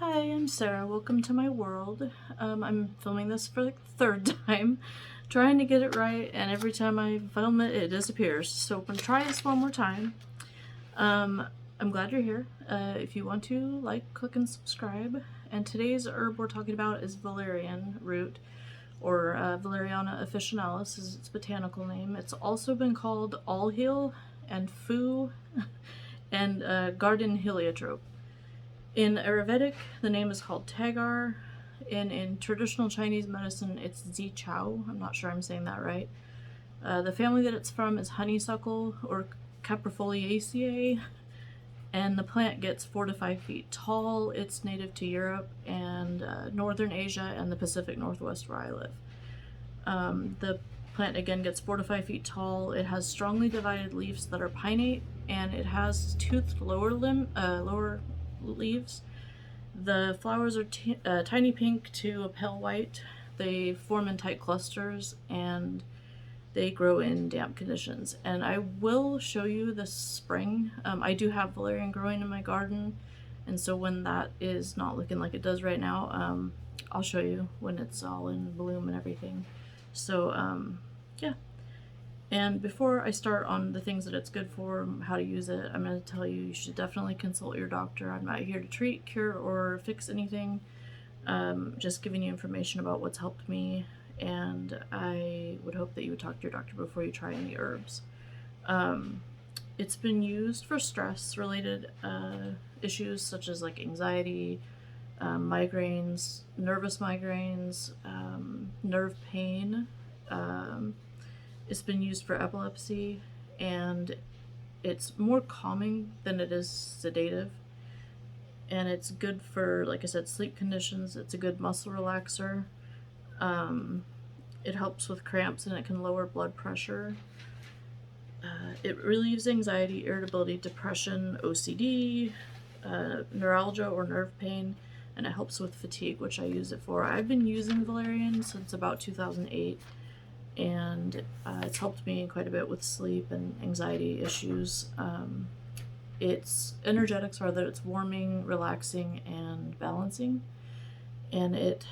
Hi, I'm Sarah. Welcome to my world. I'm filming this for the third time, trying to get it right, and every time I film it, it disappears. So I'm gonna try this one more time. I'm glad you're here. If you want to, like, click, and subscribe. And today's herb we're talking about is Valerian Root, or Valeriana officinalis is its botanical name. It's also been called all heal and foo and garden heliotrope. In Ayurvedic, the name is called Tagar, and in traditional Chinese medicine, it's Zichao. I'm not sure I'm saying that right. The family that it's from is honeysuckle or Caprifoliaceae, and the plant gets 4 to 5 feet tall. It's native to Europe and northern Asia and the Pacific Northwest where I live. The plant again gets 4 to 5 feet tall. It has strongly divided leaves that are pinnate, and it has toothed lower leaves. The flowers are tiny pink to a pale white. They form in tight clusters and they grow in damp conditions. And I will show you this spring. I do have valerian growing in my garden, and so when that is not looking like it does right now, I'll show you when it's all in bloom and everything. So yeah. And before I start on the things that it's good for, how to use it, I'm going to tell you should definitely consult your doctor. I'm not here to treat, cure, or fix anything. Just giving you information about what's helped me, and I would hope that you would talk to your doctor before you try any herbs. It's been used for stress-related issues such as like anxiety, migraines, nervous migraines, nerve pain. It's been used for epilepsy, and it's more calming than it is sedative. And it's good for, like I said, sleep conditions. It's a good muscle relaxer. It helps with cramps, and it can lower blood pressure. It relieves anxiety, irritability, depression, OCD, neuralgia or nerve pain, and it helps with fatigue, which I use it for. I've been using valerian since about 2008, and it's helped me quite a bit with sleep and anxiety issues. Its energetics are that it's warming, relaxing, and balancing, and it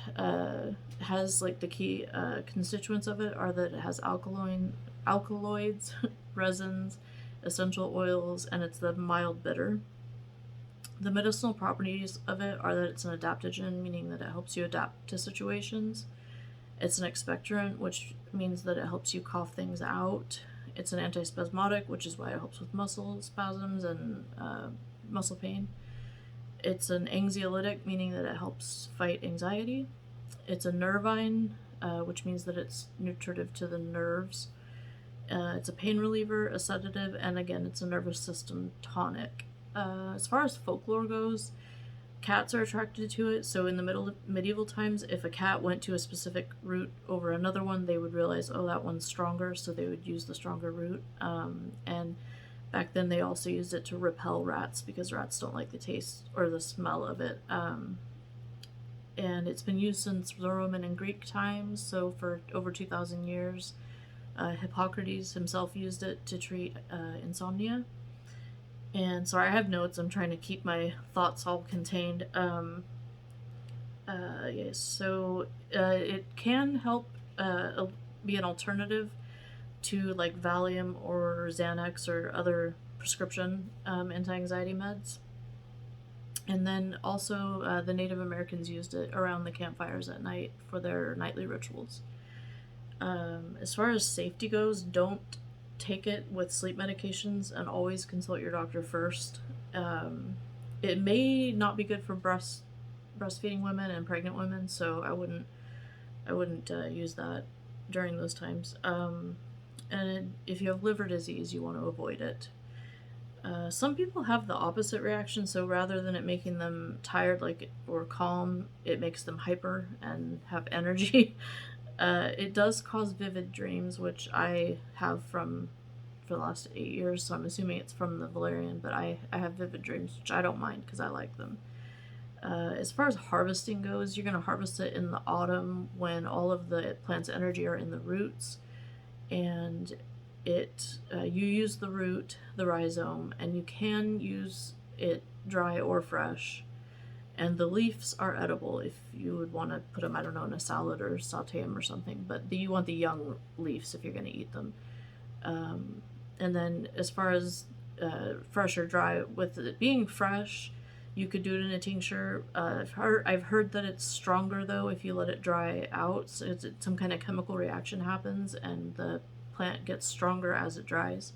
has, like, the key constituents of it are that it has alkaloids, resins, essential oils, and it's the mild bitter. The medicinal properties of it are that it's an adaptogen, meaning that it helps you adapt to situations. It's an expectorant, which means that it helps you cough things out. It's an antispasmodic, which is why it helps with muscle spasms and muscle pain. It's an anxiolytic, meaning that it helps fight anxiety. It's a nervine, which means that it's nutritive to the nerves. It's a pain reliever, a sedative, and again, it's a nervous system tonic. As far as folklore goes, cats are attracted to it, so in the medieval times, if a cat went to a specific root over another one, they would realize, oh, that one's stronger, so they would use the stronger root. And back then, they also used it to repel rats, because rats don't like the taste or the smell of it. And it's been used since the Roman and Greek times, so for over 2,000 years. Hippocrates himself used it to treat insomnia. And sorry, I have notes. I'm trying to keep my thoughts all contained. Yes, so it can help be an alternative to like Valium or Xanax or other prescription anti-anxiety meds. And then also the Native Americans used it around the campfires at night for their nightly rituals. As far as safety goes, don't take it with sleep medications, and always consult your doctor first. It may not be good for breastfeeding women and pregnant women, so I wouldn't use that during those times. And if you have liver disease, you want to avoid it. Some people have the opposite reaction, so rather than it making them tired or calm, it makes them hyper and have energy. It does cause vivid dreams, which I have for the last 8 years, so I'm assuming it's from the valerian, but I have vivid dreams, which I don't mind because I like them. As far as harvesting goes, you're going to harvest it in the autumn when all of the plant's energy are in the roots, and you use the root, the rhizome, and you can use it dry or fresh. And the leaves are edible if you would want to put them, I don't know, in a salad or saute them or something. But you want the young leaves if you're going to eat them. And then as far as fresh or dry, with it being fresh, you could do it in a tincture. I've heard that it's stronger though if you let it dry out. So some kind of chemical reaction happens and the plant gets stronger as it dries.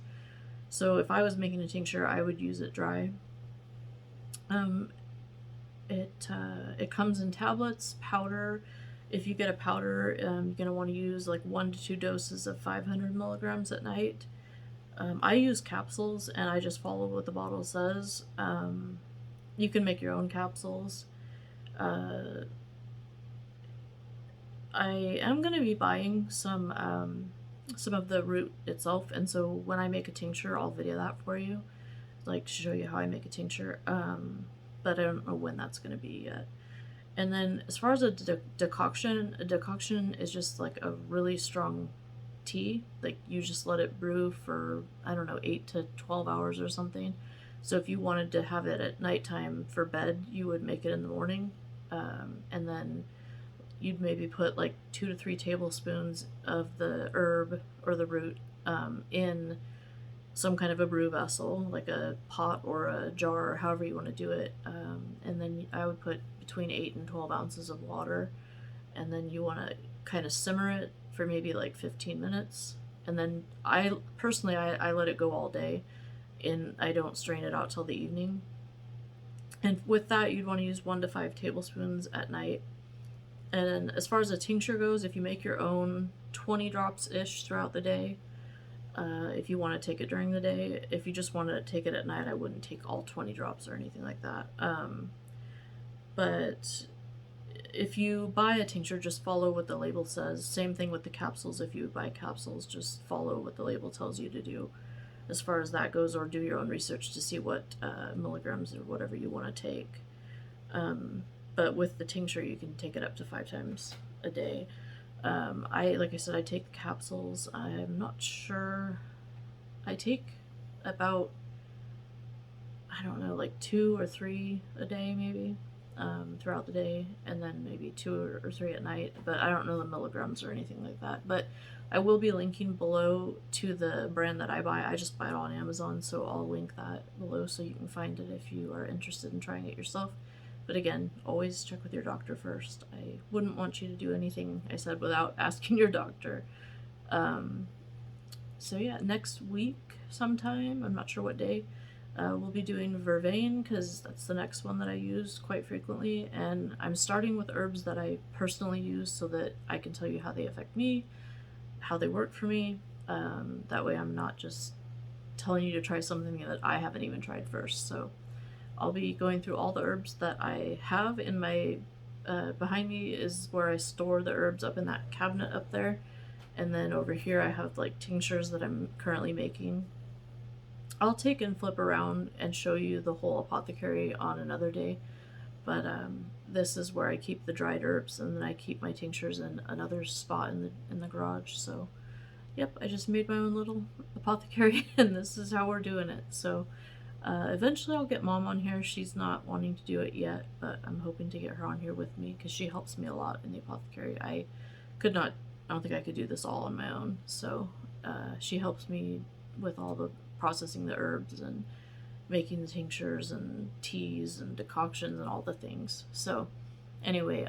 So if I was making a tincture, I would use it dry. It comes in tablets, powder. If you get a powder, you're going to want to use like 1 to 2 doses of 500 milligrams at night. I use capsules and I just follow what the bottle says. You can make your own capsules. I am going to be buying some of the root itself, and so when I make a tincture, I'll video that for you, like to show you how I make a tincture. But I don't know when that's going to be yet. And then as far as a decoction is just like a really strong tea. Like you just let it brew for, I don't know, 8 to 12 hours or something. So if you wanted to have it at nighttime for bed, you would make it in the morning, and then you'd maybe put like 2 to 3 tablespoons of the herb or the root in some kind of a brew vessel, like a pot or a jar, or however you want to do it. And then I would put between 8 and 12 ounces of water, and then you want to kind of simmer it for maybe like 15 minutes. And then I let it go all day, and I don't strain it out till the evening. And with that, you'd want to use 1 to 5 tablespoons at night. And then as far as a tincture goes, if you make your own, 20 drops-ish throughout the day. If you want to take it during the day. If you just want to take it at night, I wouldn't take all 20 drops or anything like that. But if you buy a tincture, just follow what the label says. Same thing with the capsules. If you buy capsules, just follow what the label tells you to do as far as that goes, or do your own research to see what milligrams or whatever you want to take. But with the tincture, you can take it up to 5 times a day. Like I said, I take the capsules. I'm not sure. I take about, I don't know, like 2 or 3 a day maybe, throughout the day, and then maybe 2 or 3 at night. But I don't know the milligrams or anything like that. But I will be linking below to the brand that I buy. I just buy it on Amazon, so I'll link that below so you can find it if you are interested in trying it yourself. But again, always check with your doctor first. I wouldn't want you to do anything I said without asking your doctor. So yeah, next week sometime, I'm not sure what day, we'll be doing vervain, because that's the next one that I use quite frequently. And I'm starting with herbs that I personally use so that I can tell you how they affect me, how they work for me. That way I'm not just telling you to try something that I haven't even tried first. So I'll be going through all the herbs that I have in my, behind me is where I store the herbs up in that cabinet up there. And then over here I have like tinctures that I'm currently making. I'll take and flip around and show you the whole apothecary on another day. But this is where I keep the dried herbs, and then I keep my tinctures in another spot in the garage. So yep, I just made my own little apothecary and this is how we're doing it. So eventually I'll get Mom on here. She's not wanting to do it yet, but I'm hoping to get her on here with me because she helps me a lot in the apothecary. I don't think I could do this all on my own. So she helps me with all the processing the herbs and making the tinctures and teas and decoctions and all the things. So anyway,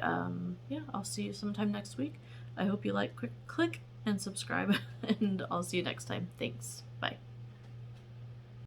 yeah, I'll see you sometime next week. I hope you like, click and subscribe, and I'll see you next time. Thanks. Bye.